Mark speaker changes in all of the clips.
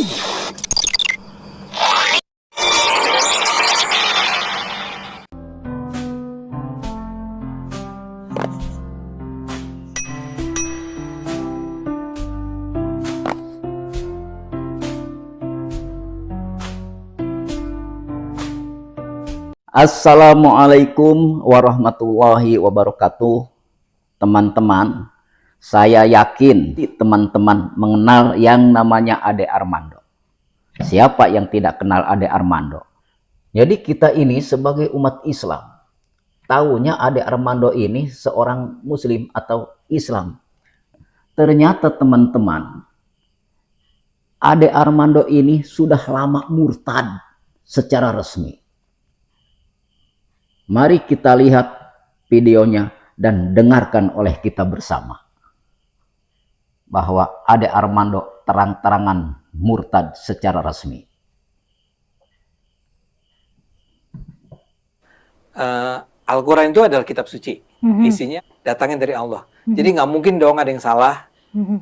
Speaker 1: Assalamualaikum warahmatullahi wabarakatuh. Teman-teman, saya yakin teman-teman mengenal yang namanya Ade Armando. Siapa yang tidak kenal Ade Armando? Jadi kita ini sebagai umat Islam, tahunya Ade Armando ini seorang muslim atau Islam. Ternyata teman-teman, Ade Armando ini sudah lama murtad secara resmi. Mari kita lihat videonya dan dengarkan oleh kita bersama bahwa Ade Armando terang-terangan murtad secara resmi.
Speaker 2: Al-Quran itu adalah kitab suci. Isinya datangnya dari Allah. Jadi nggak mungkin dong ada yang salah.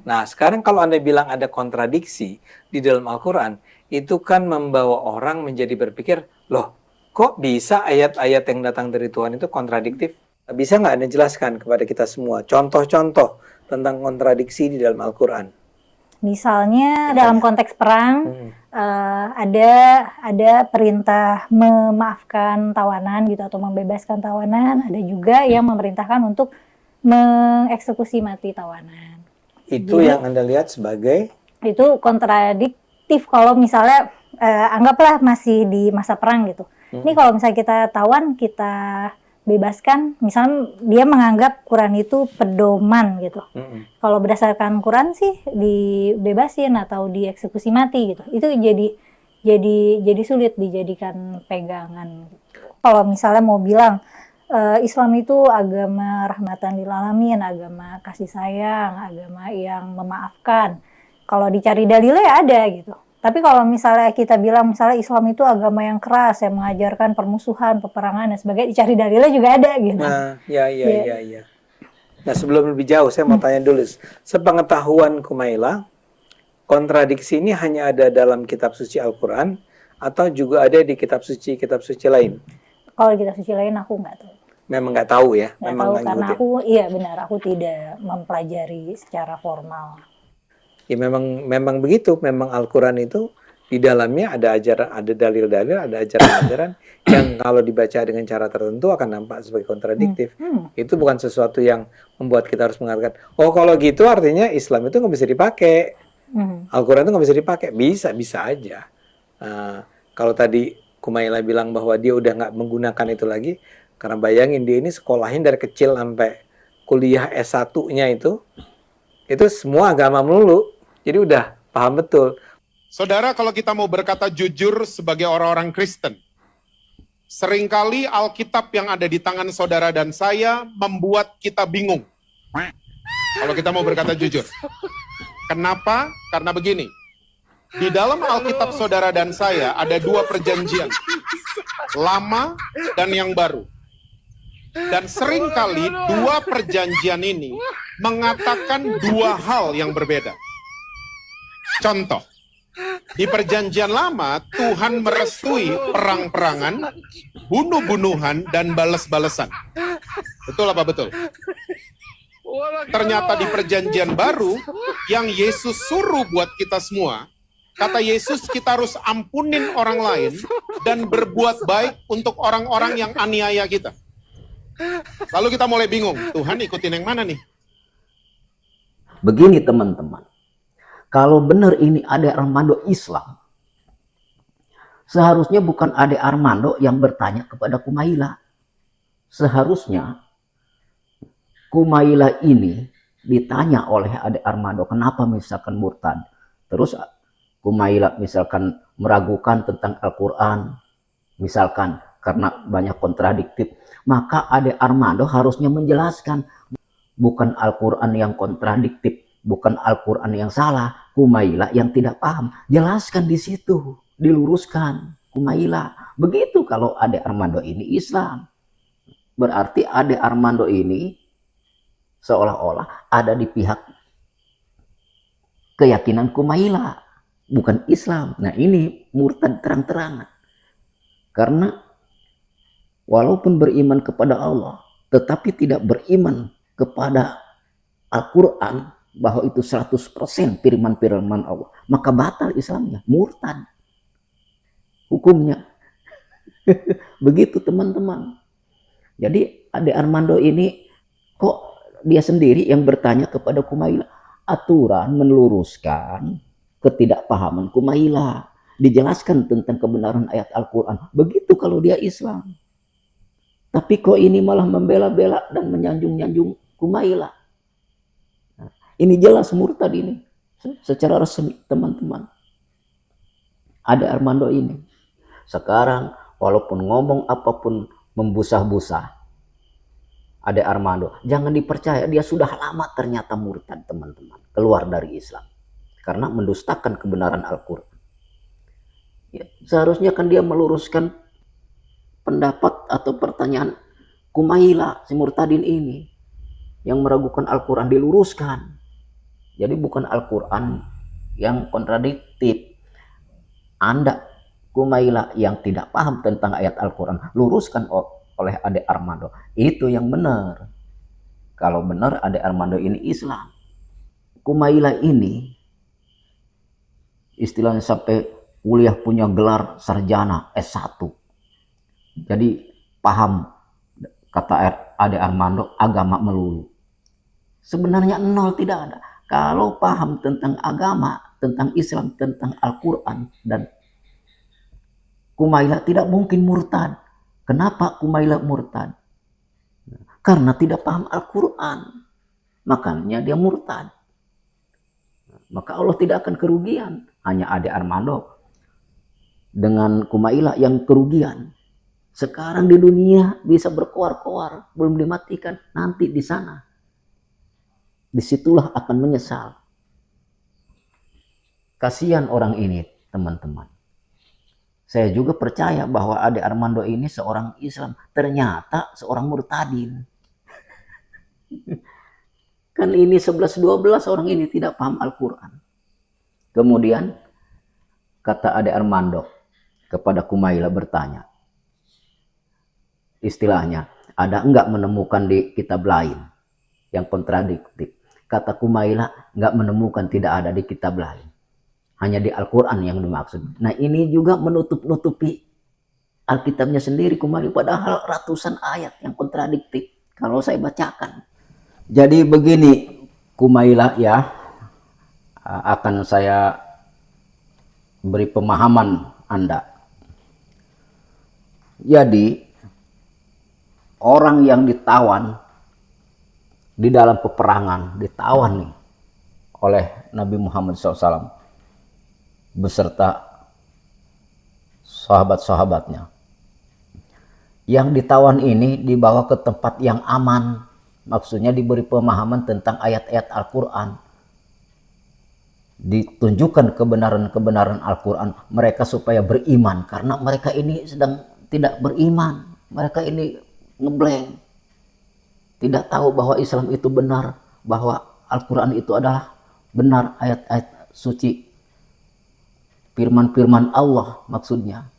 Speaker 2: Nah, sekarang kalau Anda bilang ada kontradiksi di dalam Al-Quran, itu kan membawa orang menjadi berpikir, loh, kok bisa ayat-ayat yang datang dari Tuhan itu kontradiktif? Bisa nggak Anda jelaskan kepada kita semua contoh-contoh tentang kontradiksi di dalam Al-Quran?
Speaker 3: Misalnya dalam konteks perang, ada perintah memaafkan tawanan gitu atau membebaskan tawanan. Ada juga yang memerintahkan untuk mengeksekusi mati tawanan.
Speaker 2: Itu jadi, yang Anda lihat sebagai? Itu
Speaker 3: kontradiktif kalau misalnya anggaplah masih di masa perang gitu. Ini kalau misalnya kita tawan, kita bebaskan, misalnya dia menganggap Quran itu pedoman gitu. Kalau berdasarkan Quran sih dibebasin atau dieksekusi mati gitu. Itu jadi sulit dijadikan pegangan. Kalau misalnya mau bilang Islam itu agama rahmatan lil alamin, agama kasih sayang, agama yang memaafkan. Kalau dicari dalilnya ya ada gitu. Tapi kalau misalnya kita bilang misalnya Islam itu agama yang keras, yang mengajarkan permusuhan, peperangan dan sebagainya, dicari dalilnya juga ada gitu.
Speaker 2: Nah, ya. Nah, sebelum lebih jauh saya mau tanya dulu, sepengetahuan Kumaila, kontradiksi ini hanya ada dalam kitab suci Al-Quran atau juga ada di kitab suci lain?
Speaker 3: Kalau kitab suci lain aku nggak tahu.
Speaker 2: Memang nggak tahu ya?
Speaker 3: Nggak tahu karena aku tidak mempelajari secara formal.
Speaker 2: Ya memang begitu, memang Al-Quran itu di dalamnya ada ajaran, ada dalil-dalil, ada ajaran-ajaran yang kalau dibaca dengan cara tertentu akan nampak sebagai kontradiktif. Itu bukan sesuatu yang membuat kita harus mengatakan, oh kalau gitu artinya Islam itu nggak bisa dipakai, Al-Quran itu nggak bisa dipakai. Bisa aja. Kalau tadi Kumaila bilang bahwa dia udah nggak menggunakan itu lagi, karena bayangin dia ini sekolahin dari kecil sampai kuliah S1-nya itu semua agama melulu. Jadi udah paham betul.
Speaker 4: Saudara, kalau kita mau berkata jujur sebagai orang-orang Kristen, seringkali Alkitab yang ada di tangan saudara dan saya membuat kita bingung. Kalau kita mau berkata jujur. Kenapa? Karena begini. Di dalam Alkitab saudara dan saya ada dua perjanjian. Lama dan yang baru. Dan seringkali dua perjanjian ini mengatakan dua hal yang berbeda. Contoh, di perjanjian lama Tuhan merestui perang-perangan, bunuh-bunuhan, dan balas-balasan. Betul apa betul? Ternyata di perjanjian baru yang Yesus suruh buat kita semua, kata Yesus kita harus ampunin orang lain dan berbuat baik untuk orang-orang yang aniaya kita. Lalu kita mulai bingung, Tuhan ikutin yang mana nih?
Speaker 1: Begini teman-teman, kalau benar ini Ade Armando Islam, seharusnya bukan Ade Armando yang bertanya kepada Kumaila. Seharusnya Kumaila ini ditanya oleh Ade Armando, kenapa misalkan murtad? Terus Kumaila misalkan meragukan tentang Al-Quran, misalkan karena banyak kontradiktif, maka Ade Armando harusnya menjelaskan, bukan Al-Quran yang kontradiktif, bukan Al-Quran yang salah, Kumaila yang tidak paham. Jelaskan di situ, diluruskan Kumaila. Begitu kalau Ade Armando ini Islam. Berarti Ade Armando ini seolah-olah ada di pihak keyakinan Kumaila. bukan Islam. Nah ini murtad terang-terangan. Karena walaupun beriman kepada Allah, tetapi tidak beriman kepada Al-Quran, bahwa itu 100% firman-firman Allah, maka batal Islamnya, murtad hukumnya. Begitu teman-teman. Jadi Ade Armando ini kok dia sendiri yang bertanya kepada Kumaila. Aturan meluruskan ketidakpahaman Kumaila, dijelaskan tentang kebenaran ayat Al-Quran. Begitu kalau dia Islam. Tapi kok ini malah membela-bela dan menyanjung-nyanjung Kumaila. Nah, ini jelas murtad ini secara resmi teman-teman. Ade Armando ini sekarang walaupun ngomong apapun membusah-busah, Ade Armando jangan dipercaya, dia sudah lama ternyata murtad teman-teman, keluar dari Islam karena mendustakan kebenaran Al-Quran. Ya, seharusnya kan dia meluruskan pendapat atau pertanyaan Kumaila, si murtadin ini yang meragukan Al-Quran, diluruskan. Jadi bukan Al-Quran yang kontradiktif. Anda Kumaila yang tidak paham tentang ayat Al-Quran, luruskan oleh Ade Armando. Itu yang benar. Kalau benar Ade Armando ini Islam. Kumaila ini istilahnya sampai kuliah punya gelar sarjana S1. Jadi paham, kata Ade Armando, agama melulu. Sebenarnya nol, tidak ada. Kalau paham tentang agama, tentang Islam, tentang Al-Quran dan Kumaila tidak mungkin murtad. Kenapa Kumaila murtad? Karena tidak paham Al-Quran. Makanya dia murtad. Maka Allah tidak akan kerugian. Hanya Ade Armando dengan Kumaila yang kerugian. Sekarang di dunia bisa berkoar-koar, belum dimatikan. Nanti di sana, disitulah akan menyesal. Kasihan orang ini teman-teman. Saya juga percaya bahwa Ade Armando ini seorang Islam, ternyata seorang murtadin. Kan ini 11-12 orang ini tidak paham Al-Quran. Kemudian kata Ade Armando kepada Kumaila bertanya, istilahnya, ada enggak menemukan di kitab lain yang kontradiktif? Kata Kumaila, enggak menemukan, tidak ada di kitab lain. Hanya di Al-Quran yang dimaksud. Nah ini juga menutup-nutupi Alkitabnya sendiri Kumaila, padahal ratusan ayat yang kontradiktif kalau saya bacakan. Jadi begini Kumaila ya, akan saya beri pemahaman Anda. Jadi orang yang ditawan di dalam peperangan, ditawan nih oleh Nabi Muhammad SAW beserta sahabat-sahabatnya. Yang ditawan ini dibawa ke tempat yang aman. Maksudnya diberi pemahaman tentang ayat-ayat Al-Quran. Ditunjukkan kebenaran-kebenaran Al-Quran. Mereka supaya beriman. Karena mereka ini sedang tidak beriman. Mereka ini ngeblank. Tidak tahu bahwa Islam itu benar. Bahwa Al-Quran itu adalah benar, ayat-ayat suci. Firman-firman Allah maksudnya.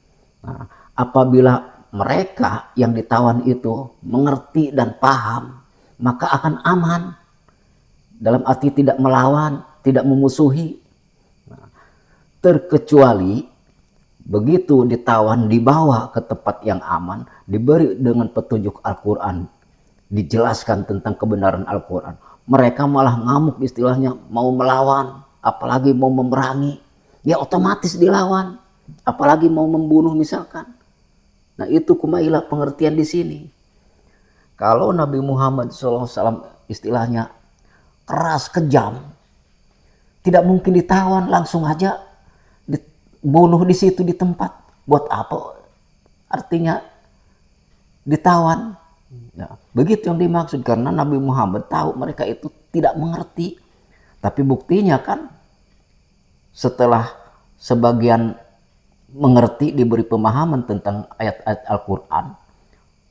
Speaker 1: Nah, apabila mereka yang ditawan itu mengerti dan paham, maka akan aman. Dalam arti tidak melawan, tidak memusuhi. Nah, terkecuali begitu ditawan, dibawa ke tempat yang aman, diberi dengan petunjuk Al-Quran, dijelaskan tentang kebenaran Al-Quran, mereka malah ngamuk istilahnya, mau melawan, apalagi mau memerangi. Ya otomatis dilawan, apalagi mau membunuh misalkan. Nah itu Kumaila pengertian di sini. Kalau Nabi Muhammad SAW istilahnya keras, kejam, tidak mungkin ditawan, langsung aja dibunuh di situ di tempat. Buat apa? Artinya ditawan. Nah, begitu yang dimaksud, karena Nabi Muhammad tahu mereka itu tidak mengerti. Tapi buktinya kan, setelah sebagian mengerti, diberi pemahaman tentang ayat-ayat Al-Quran,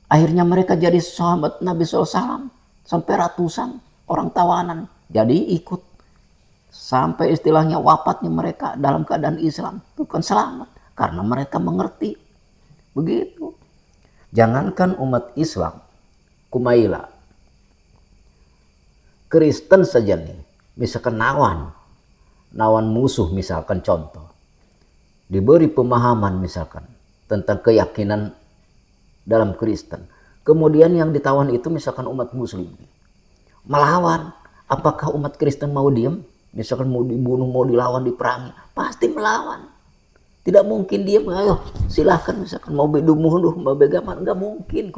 Speaker 1: akhirnya mereka jadi sahabat Nabi SAW sampai ratusan orang tawanan jadi ikut. Sampai istilahnya wafatnya mereka dalam keadaan Islam, bukan selamat. Karena mereka mengerti. Begitu. Jangankan umat Islam, Kumaila, Kristen saja nih, misalkan nawan musuh misalkan contoh. Diberi pemahaman misalkan tentang keyakinan dalam Kristen. Kemudian yang ditawan itu misalkan umat Muslim. Melawan. Apakah umat Kristen mau diam? Misalkan mau dibunuh, mau dilawan, diperangi. Pasti melawan. Tidak mungkin diam. Ayo silahkan misalkan mau bedumuh, mau begaman. Enggak mungkin.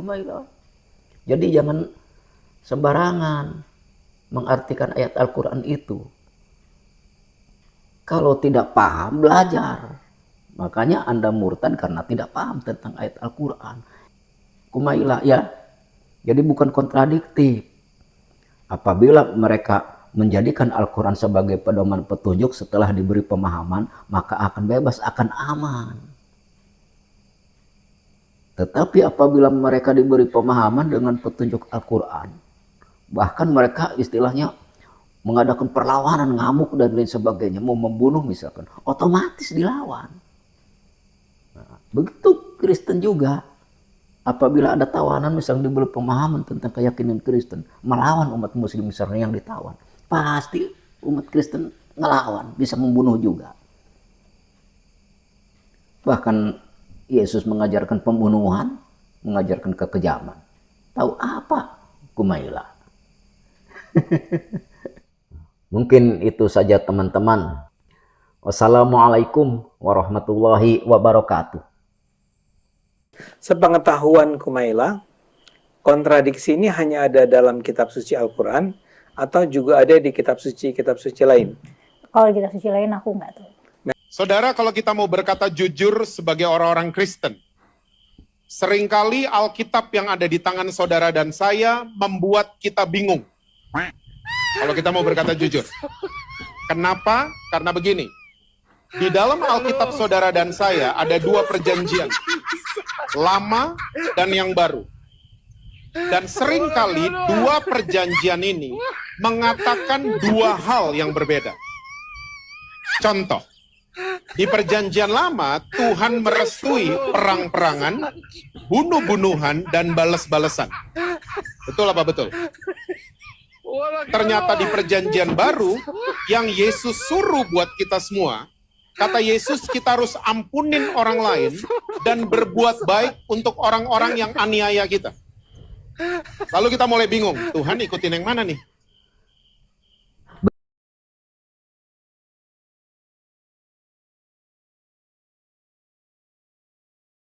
Speaker 1: Jadi jangan sembarangan mengartikan ayat Al-Quran itu. Kalau tidak paham, belajar. Makanya Anda murtad karena tidak paham tentang ayat Al-Quran. Kumaila ya. Jadi bukan kontradiktif. Apabila mereka menjadikan Al-Quran sebagai pedoman petunjuk setelah diberi pemahaman, maka akan bebas, akan aman. Tetapi apabila mereka diberi pemahaman dengan petunjuk Al-Quran, bahkan mereka istilahnya mengadakan perlawanan, ngamuk dan lain sebagainya, mau membunuh misalkan, otomatis dilawan. Nah, begitu Kristen juga. Apabila ada tawanan misalnya diberi pemahaman tentang keyakinan Kristen, melawan umat Muslim misalnya yang ditawan, pasti umat Kristen ngelawan, bisa membunuh juga. Bahkan Yesus mengajarkan pembunuhan, mengajarkan kekejaman. Tahu apa Kumaila? Mungkin itu saja teman-teman. Wassalamualaikum warahmatullahi wabarakatuh.
Speaker 2: Sepengetahuan Kumaila, kontradiksi ini hanya ada dalam kitab suci Al-Quran atau juga ada di kitab suci lain?
Speaker 3: Kalau di kitab suci lain aku nggak tahu.
Speaker 4: Saudara, kalau kita mau berkata jujur sebagai orang-orang Kristen, seringkali Alkitab yang ada di tangan saudara dan saya membuat kita bingung. Kalau kita mau berkata jujur. Kenapa? Karena begini. Di dalam Alkitab saudara dan saya ada dua perjanjian. Lama dan yang baru. Dan seringkali dua perjanjian ini mengatakan dua hal yang berbeda. Contoh, di perjanjian lama Tuhan merestui perang-perangan, bunuh-bunuhan, dan balas-balasan. Betul apa betul? Ternyata di perjanjian baru yang Yesus suruh buat kita semua, kata Yesus kita harus ampunin orang lain dan berbuat baik untuk orang-orang yang aniaya kita. Lalu kita mulai bingung, Tuhan ikutin yang mana nih?